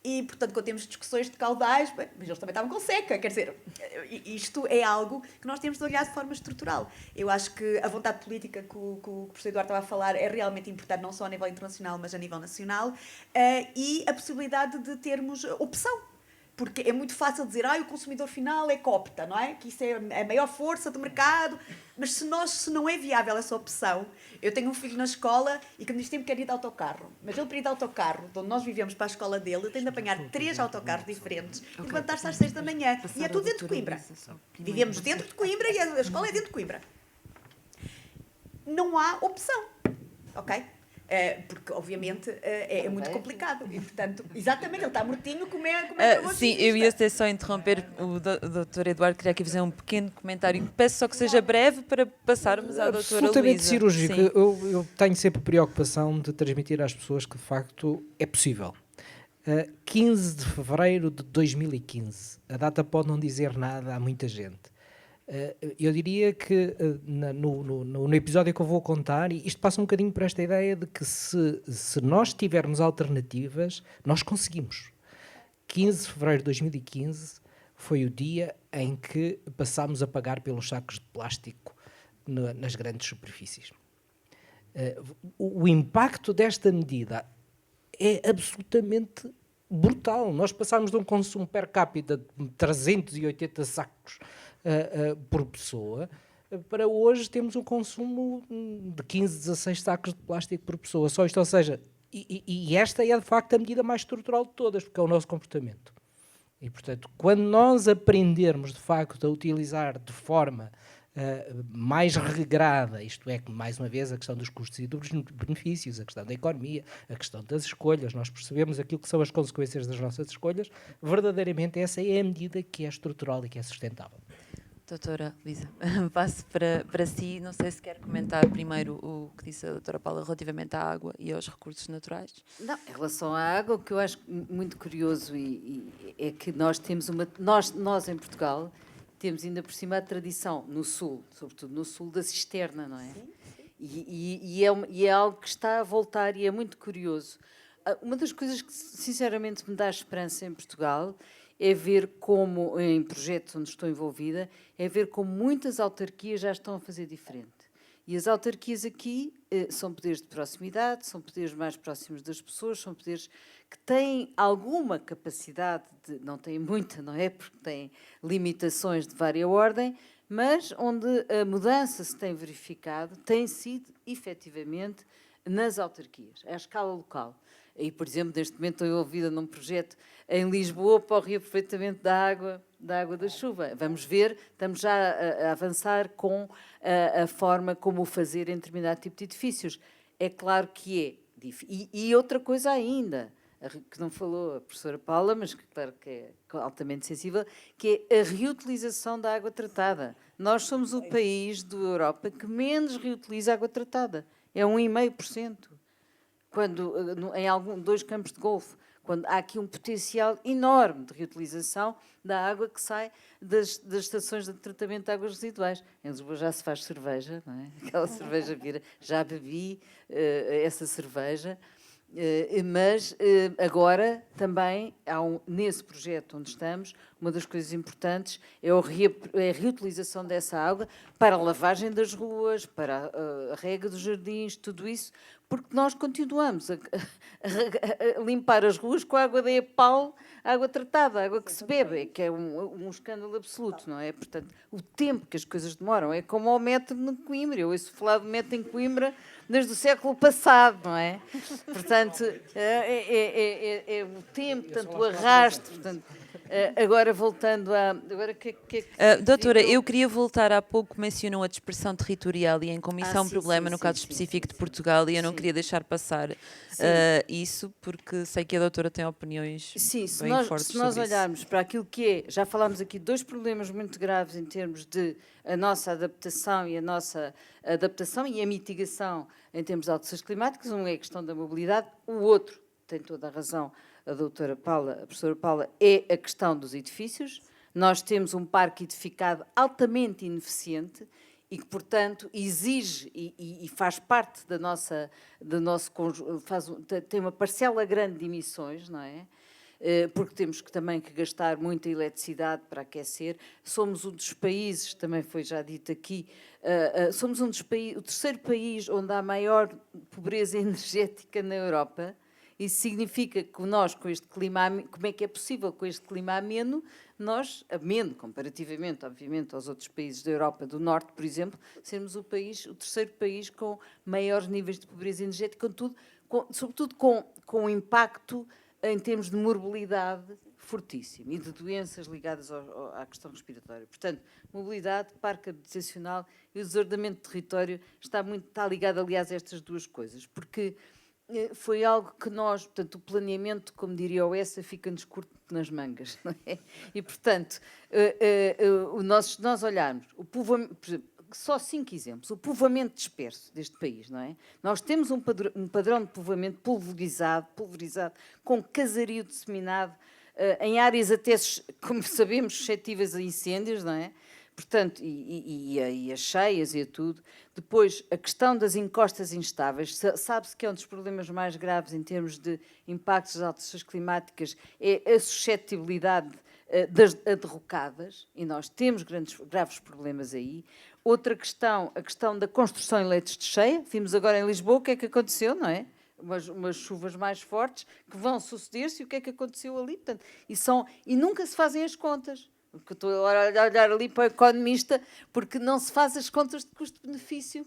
E, portanto, quando temos discussões de caudais, bem, mas eles também estavam com seca, quer dizer, isto é algo que nós temos de olhar de forma estrutural. Eu acho que a vontade política que o professor Eduardo estava a falar é realmente importante, não só a nível internacional, mas a nível nacional, e a possibilidade de termos opção. Porque é muito fácil dizer, o consumidor final é que opta, não é? Que isso é a maior força do mercado. Mas se não é viável essa opção... Eu tenho um filho na escola e que me diz sempre que quer ir de autocarro. Mas ele, para ir de autocarro, de onde nós vivemos para a escola dele, ele tem de apanhar 3 autocarros diferentes e levantar-se às 6 da manhã. E é tudo dentro de Coimbra. Vivemos dentro de Coimbra e a escola é dentro de Coimbra. Não há opção, ok? Porque, obviamente, é muito complicado. E, portanto, exatamente, ele está mortinho, como é sim, eu ia até só interromper o Dr. Eduardo, queria aqui fazer um pequeno comentário. Peço só que seja breve para passarmos à doutora Luísa. Absolutamente cirúrgico. Eu tenho sempre preocupação de transmitir às pessoas que, de facto, é possível. 15 de fevereiro de 2015. A data pode não dizer nada a muita gente. Eu diria que no episódio que eu vou contar, e isto passa um bocadinho por esta ideia de que se nós tivermos alternativas, nós conseguimos. 15 de fevereiro de 2015 foi o dia em que passámos a pagar pelos sacos de plástico nas grandes superfícies. O impacto desta medida é absolutamente brutal. Nós passámos de um consumo per capita de 380 sacos por pessoa, para hoje temos um consumo de 15, 16 sacos de plástico por pessoa. Só isto, ou seja, e esta é de facto a medida mais estrutural de todas, porque é o nosso comportamento. E, portanto, quando nós aprendermos de facto a utilizar de forma mais regrada, isto é, mais uma vez, a questão dos custos e dos benefícios, a questão da economia, a questão das escolhas, nós percebemos aquilo que são as consequências das nossas escolhas, verdadeiramente essa é a medida que é estrutural e que é sustentável. Doutora Luísa, passo para si. Não sei se quer comentar primeiro o que disse a doutora Paula relativamente à água e aos recursos naturais. Não, em relação à água, o que eu acho muito curioso é que nós temos nós em Portugal temos ainda por cima a tradição no Sul, sobretudo no Sul, da cisterna, não é? Sim, sim. E é algo que está a voltar e é muito curioso. Uma das coisas que sinceramente me dá esperança em Portugal é ver como, em projetos onde estou envolvida, é ver como muitas autarquias já estão a fazer diferente. E as autarquias aqui são poderes de proximidade, são poderes mais próximos das pessoas, são poderes que têm alguma capacidade, não têm muita, não é? Porque têm limitações de vária ordem, mas onde a mudança se tem verificado tem sido, efetivamente, nas autarquias, à escala local. E, por exemplo, neste momento estou envolvida num projeto em Lisboa para o reaproveitamento da água da chuva. Vamos ver, estamos já a avançar com a forma como o fazer em determinado tipo de edifícios. É claro que é difícil. E outra coisa ainda, que não falou a professora Paula, mas que, claro que é altamente sensível, que é a reutilização da água tratada. Nós somos o país da Europa que menos reutiliza água tratada. É 1,5%. Quando em 2 campos de golfe, quando há aqui um potencial enorme de reutilização da água que sai das estações de tratamento de águas residuais. Em Lisboa já se faz cerveja, não é? Aquela cerveja vira, já bebi essa cerveja, mas agora também há nesse projeto onde estamos, uma das coisas importantes é a reutilização dessa água para a lavagem das ruas, para a rega dos jardins, tudo isso, porque nós continuamos a limpar as ruas com a água da EPAL, água tratada, água que se bebe, que é um escândalo absoluto, não é? Portanto, o tempo que as coisas demoram é como ao metro de Coimbra. Eu ouço falar do metro em Coimbra desde o século passado, não é? Portanto, é o tempo, portanto, o arrasto, portanto, Agora, voltando a... Agora, doutora, eu queria voltar, há pouco mencionou a dispersão territorial e em como isso é um sim, problema sim, no sim, caso sim, específico sim, de Portugal e eu não sim. queria deixar passar isso, porque sei que a doutora tem opiniões Sim, se bem fortes nós sobre isso. olharmos para aquilo que é, já falámos aqui de 2 problemas muito graves em termos de a nossa adaptação e a mitigação em termos de alterações climáticas, um é a questão da mobilidade, o outro, tem toda a razão a doutora Paula, a professora Paula, é a questão dos edifícios. Nós temos um parque edificado altamente ineficiente e que, portanto, exige e faz parte do nosso tem uma parcela grande de emissões, não é? Porque temos também que gastar muita eletricidade para aquecer. Somos um dos países, também foi já dito aqui, somos o terceiro país onde há maior pobreza energética na Europa. Isso significa que nós, com este clima, como é que é possível, com este clima ameno, ameno comparativamente, obviamente, aos outros países da Europa do Norte, por exemplo, sermos o terceiro país com maiores níveis de pobreza energética, sobretudo com um impacto em termos de morbilidade fortíssimo e de doenças ligadas à questão respiratória. Portanto, mobilidade, parque habitacional e o desordenamento de território está ligado, aliás, a estas duas coisas, porque foi algo que nós, portanto, o planeamento, como diria o Essa, fica-nos curto nas mangas, não é? E, portanto, se nós olharmos, o povoamento, por exemplo, só 5 exemplos, o povoamento disperso deste país, não é? Nós temos um padrão de povoamento pulverizado, com casario disseminado, em áreas até, como sabemos, suscetíveis a incêndios, não é? Portanto, e as cheias e a tudo. Depois, a questão das encostas instáveis. Sabe-se que é um dos problemas mais graves em termos de impactos das alterações climáticas, é a suscetibilidade a derrocadas, e nós temos graves problemas aí. Outra questão, a questão da construção em leitos de cheia. Vimos agora em Lisboa o que é que aconteceu, não é? Umas chuvas mais fortes que vão suceder-se e o que é que aconteceu ali. Portanto, e nunca se fazem as contas. Porque estou a olhar ali para o economista, porque não se faz as contas de custo-benefício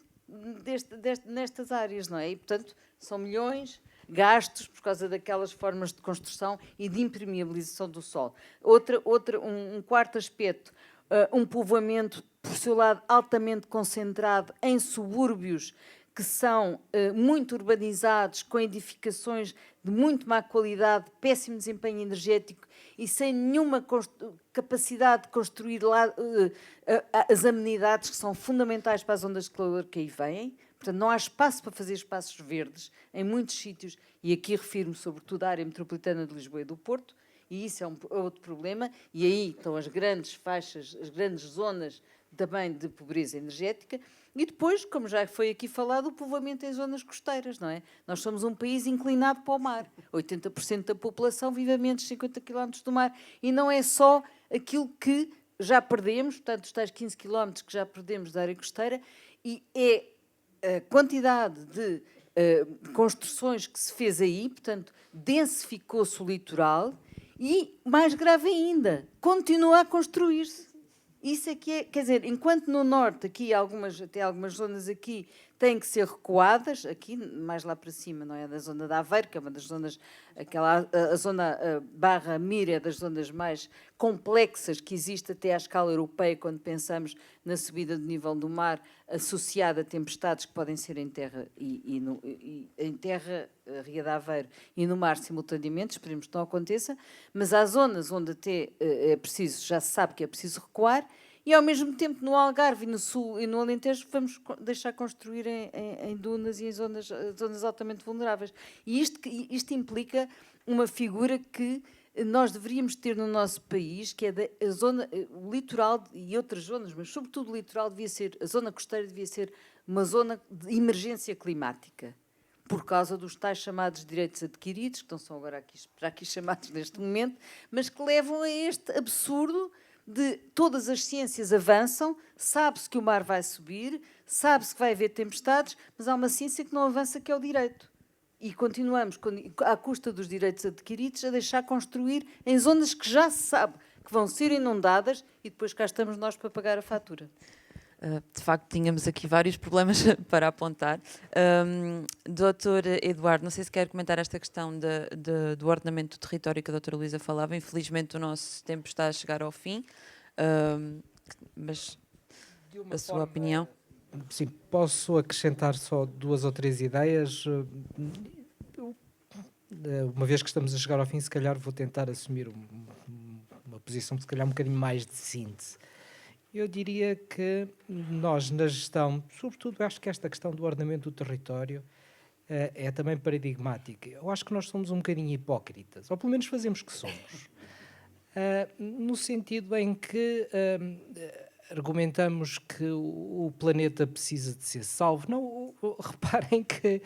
nestas áreas, não é? E, portanto, são milhões gastos por causa daquelas formas de construção e de impermeabilização do solo. Um quarto aspecto, um povoamento, por seu lado, altamente concentrado em subúrbios que são muito urbanizados, com edificações de muito má qualidade, péssimo desempenho energético e sem nenhuma capacidade de construir lá as amenidades que são fundamentais para as ondas de calor que aí vêm. Portanto, não há espaço para fazer espaços verdes em muitos sítios, e aqui refiro-me sobretudo à área metropolitana de Lisboa e do Porto, e isso é outro problema, e aí estão as grandes faixas, as grandes zonas também de pobreza energética. E depois, como já foi aqui falado, o povoamento em zonas costeiras, não é? Nós somos um país inclinado para o mar. 80% da população vive a menos de 50 km do mar. E não é só aquilo que já perdemos, portanto, os tais 15 km que já perdemos da área costeira, e é a quantidade de construções que se fez aí, portanto, densificou-se o litoral e, mais grave ainda, continua a construir-se. Isso é que é, quer dizer, enquanto no norte, aqui até algumas zonas aqui têm que ser recuadas, aqui mais lá para cima, não é? Da zona de Aveiro, que é uma das zonas, a zona Barra Mira é das zonas mais complexas que existe até à escala europeia, quando pensamos na subida do nível do mar, associada a tempestades que podem ser em terra em terra, Ria de Aveiro, e no mar simultaneamente, esperemos que não aconteça, mas há zonas onde até é preciso, já se sabe que é preciso recuar, e ao mesmo tempo no Algarve e no Sul e no Alentejo vamos deixar construir em dunas e em zonas altamente vulneráveis. E isto implica uma figura que nós deveríamos ter no nosso país, que é o litoral e outras zonas, mas sobretudo o litoral a zona costeira devia ser uma zona de emergência climática, por causa dos tais chamados direitos adquiridos, que não são agora aqui chamados neste momento, mas que levam a este absurdo de todas as ciências avançam, sabe-se que o mar vai subir, sabe-se que vai haver tempestades, mas há uma ciência que não avança, que é o direito. E continuamos, à custa dos direitos adquiridos, a deixar construir em zonas que já se sabe que vão ser inundadas e depois cá estamos nós para pagar a fatura. De facto, tínhamos aqui vários problemas para apontar. Doutor Eduardo, não sei se quer comentar esta questão do ordenamento do território que a doutora Luísa falava. Infelizmente, o nosso tempo está a chegar ao fim, mas a sua opinião? Sim, posso acrescentar só 2 ou 3 ideias. Uma vez que estamos a chegar ao fim, se calhar vou tentar assumir uma posição, se calhar um bocadinho mais de síntese. Eu diria que nós, na gestão, sobretudo acho que esta questão do ordenamento do território é também paradigmática. Eu acho que nós somos um bocadinho hipócritas, ou pelo menos fazemos que somos. No sentido em que argumentamos que o planeta precisa de ser salvo. Não, reparem que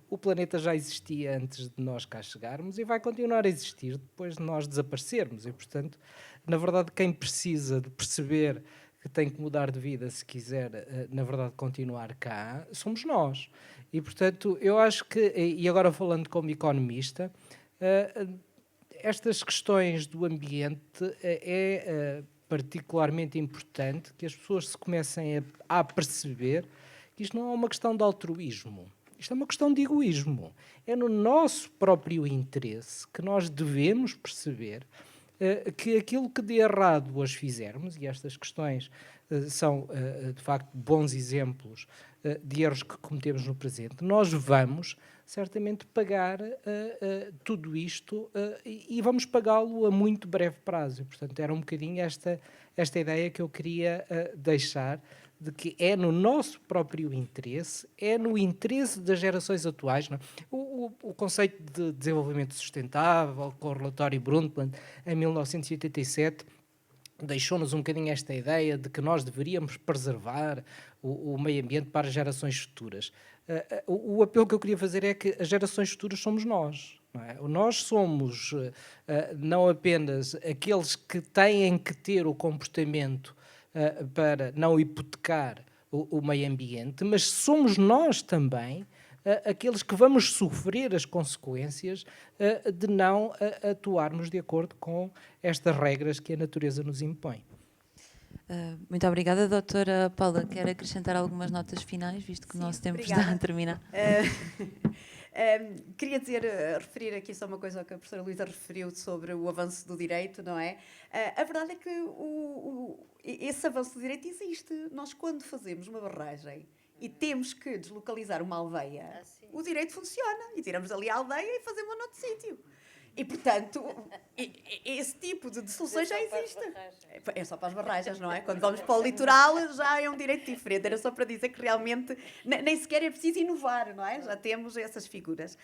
o planeta já existia antes de nós cá chegarmos e vai continuar a existir depois de nós desaparecermos. E, portanto, na verdade, quem precisa de perceber que tem que mudar de vida se quiser, na verdade, continuar cá, somos nós. E, portanto, eu acho que, e agora falando como economista, estas questões do ambiente é particularmente importante que as pessoas se comecem a perceber que isto não é uma questão de altruísmo, isto é uma questão de egoísmo. É no nosso próprio interesse que nós devemos perceber que aquilo que de errado as fizermos, e estas questões são, de facto, bons exemplos de erros que cometemos no presente, nós vamos certamente pagar tudo isto e vamos pagá-lo a muito breve prazo. E, portanto, era um bocadinho esta ideia que eu queria deixar, de que é no nosso próprio interesse, é no interesse das gerações atuais. Não é? O conceito de desenvolvimento sustentável, com o relatório Brundtland, em 1987, deixou-nos um bocadinho esta ideia de que nós deveríamos preservar o meio ambiente para as gerações futuras. O apelo que eu queria fazer é que as gerações futuras somos nós. Não é? Nós somos não apenas aqueles que têm que ter o comportamento para não hipotecar o meio ambiente, mas somos nós também aqueles que vamos sofrer as consequências de não atuarmos de acordo com estas regras que a natureza nos impõe. Muito obrigada, doutora Paula. Quer acrescentar algumas notas finais, visto que o nosso tempo está a terminar? Queria referir aqui só uma coisa que a professora Luísa referiu sobre o avanço do direito, não é? A verdade é que esse avanço do direito existe. Nós, quando fazemos uma barragem e temos que deslocalizar uma aldeia, o direito funciona e tiramos ali a aldeia e fazemos noutro sítio. E, portanto, esse tipo de soluções já existe. É só para as barragens, não é? Quando vamos para o litoral já é um direito diferente. Era só para dizer que realmente nem sequer é preciso inovar, não é? Já temos essas figuras.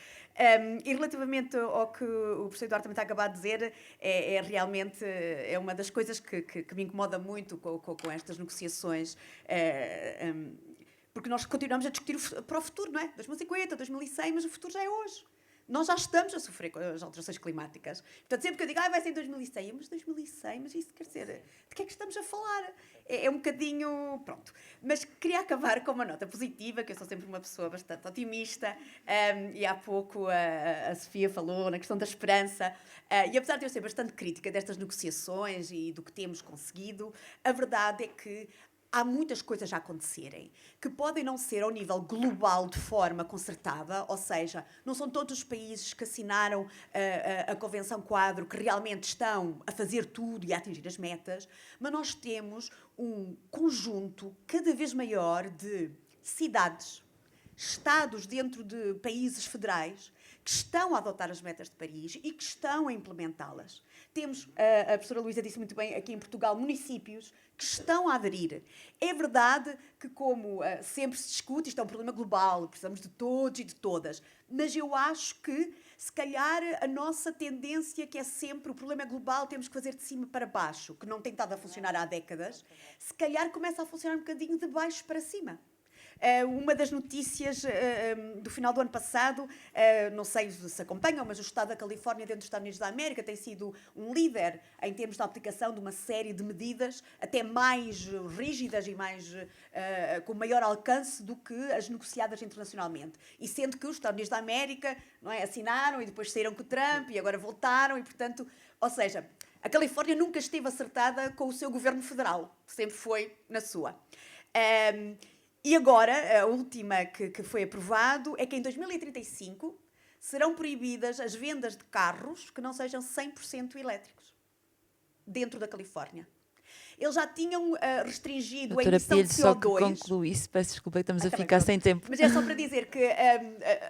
E relativamente ao que o professor Eduardo também está a acabar de dizer, realmente uma das coisas que me incomoda muito com estas negociações, porque nós continuamos a discutir para o futuro, não é? 2050, 2100, mas o futuro já é hoje. Nós já estamos a sofrer com as alterações climáticas. Portanto, sempre que eu digo, vai ser em 2100, mas 2100, mas isso quer dizer, de que é que estamos a falar? É um bocadinho, pronto. Mas queria acabar com uma nota positiva, que eu sou sempre uma pessoa bastante otimista, e há pouco a Sofia falou na questão da esperança, e apesar de eu ser bastante crítica destas negociações e do que temos conseguido, a verdade é que há muitas coisas a acontecerem que podem não ser ao nível global de forma concertada, ou seja, não são todos os países que assinaram a Convenção Quadro que realmente estão a fazer tudo e a atingir as metas, mas nós temos um conjunto cada vez maior de cidades, estados dentro de países federais que estão a adotar as metas de Paris e que estão a implementá-las. Temos, a professora Luísa disse muito bem, aqui em Portugal, municípios que estão a aderir. É verdade que, como sempre se discute, isto é um problema global, precisamos de todos e de todas, mas eu acho que, se calhar, a nossa tendência, que é sempre o problema é global, temos que fazer de cima para baixo, que não tem estado a funcionar há décadas, se calhar começa a funcionar um bocadinho de baixo para cima. Uma das notícias do final do ano passado, não sei se acompanham, mas o Estado da Califórnia, dentro dos Estados Unidos da América, tem sido um líder em termos de aplicação de uma série de medidas até mais rígidas e com maior alcance do que as negociadas internacionalmente. E sendo que os Estados Unidos da América, não é, assinaram e depois saíram com o Trump e agora voltaram e, portanto, ou seja, a Califórnia nunca esteve acertada com o seu governo federal, sempre foi na sua. E agora, a última que foi aprovado é que em 2035 serão proibidas as vendas de carros que não sejam 100% elétricos dentro da Califórnia. Eles já tinham restringido a Doutora emissão de Pires, só que CO2. concluísse, peço desculpa, estamos a Tá bem, ficar pronto. sem tempo. Mas é só para dizer que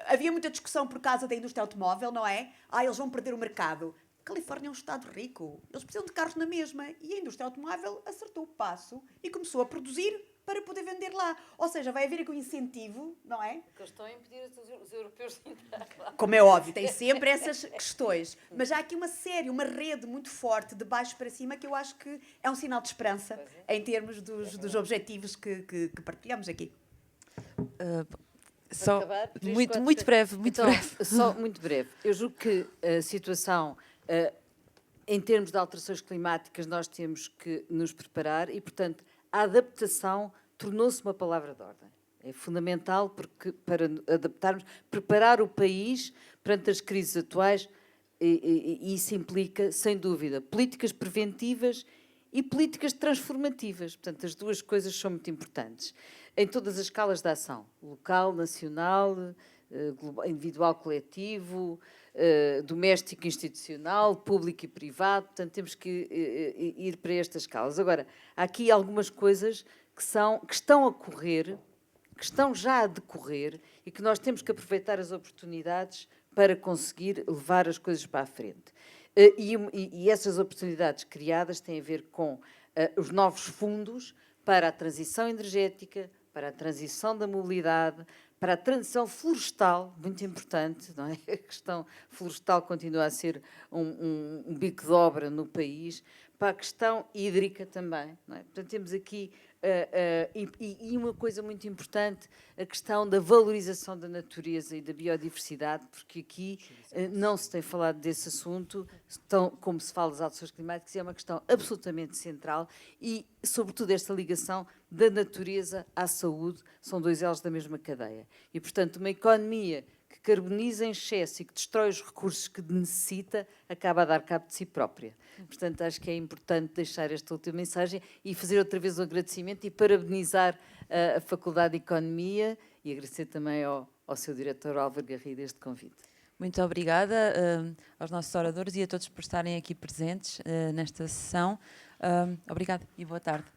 havia muita discussão por causa da indústria automóvel, não é? Eles vão perder o mercado. A Califórnia é um estado rico. Eles precisam de carros na mesma. E a indústria automóvel acertou o passo e começou a produzir para poder vender lá. Ou seja, vai haver aqui um incentivo, não é? Porque eles estão a impedir os europeus de entrar lá. Como é óbvio, tem sempre essas questões. Mas há aqui uma rede muito forte de baixo para cima que eu acho que é um sinal de esperança em termos dos objetivos que partilhamos aqui. Só acabar? muito breve, Então, só muito breve. Eu julgo que a situação, em termos de alterações climáticas, nós temos que nos preparar e, portanto, a adaptação tornou-se uma palavra de ordem. É fundamental porque, para adaptarmos, preparar o país perante as crises atuais, e isso implica, sem dúvida, políticas preventivas e políticas transformativas. Portanto, as duas coisas são muito importantes. Em todas as escalas de ação, local, nacional, individual, coletivo, doméstico, institucional, público e privado. Portanto, temos que ir para estas escalas. Agora, há aqui algumas coisas que estão a correr, que estão já a decorrer e que nós temos que aproveitar as oportunidades para conseguir levar as coisas para a frente. E essas oportunidades criadas têm a ver com os novos fundos para a transição energética, para a transição da mobilidade, para a transição florestal, muito importante, não é? A questão florestal continua a ser um bico de obra no país, para a questão hídrica também, não é? Portanto, temos aqui, e uma coisa muito importante, a questão da valorização da natureza e da biodiversidade, porque aqui não se tem falado desse assunto, como se fala das alterações climáticas, é uma questão absolutamente central e, sobretudo, esta ligação da natureza à saúde, são dois elos da mesma cadeia. E, portanto, uma economia que carboniza em excesso e que destrói os recursos que necessita, acaba a dar cabo de si própria. Portanto, acho que é importante deixar esta última mensagem e fazer outra vez o agradecimento e parabenizar a Faculdade de Economia e agradecer também ao seu diretor Álvaro Garrido este convite. Muito obrigada aos nossos oradores e a todos por estarem aqui presentes nesta sessão. Obrigada e boa tarde.